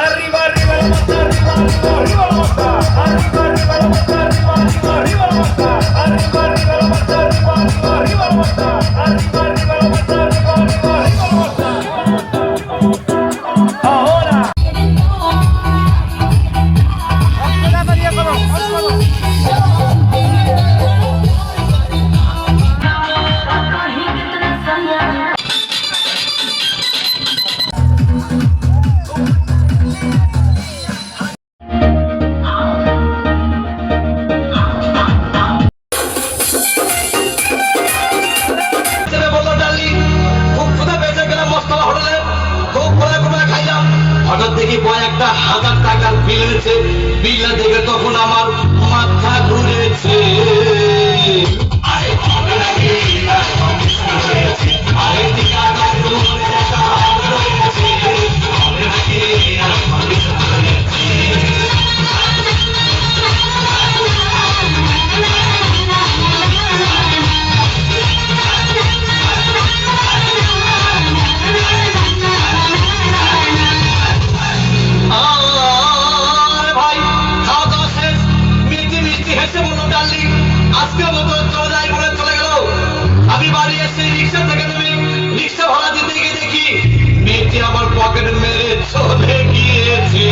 Arriba, arriba la masa, arriba, arriba, arriba la masa. Arriba, arriba la masa, arriba, arriba, arriba la masa. Arriba, arriba la masa, arriba, arriba, arriba la masa. Arriba, arriba la masa, arriba, arriba, arriba la masa. Ahora. হঠাৎ দেখি কয়েকটা হাজার টাকার বিল হয়েছে, বিলটা দেখে তখন আমার মাথা ঘুরেছে। আজকের মতো চলে যাই বলে চলে গেল। আমি বাড়ি এসে রিক্সা থেকে নেমে রিক্সা ভাড়া দিতে গিয়ে দেখি মেয়েটি আমার পকেট মেরে চলে গিয়েছে।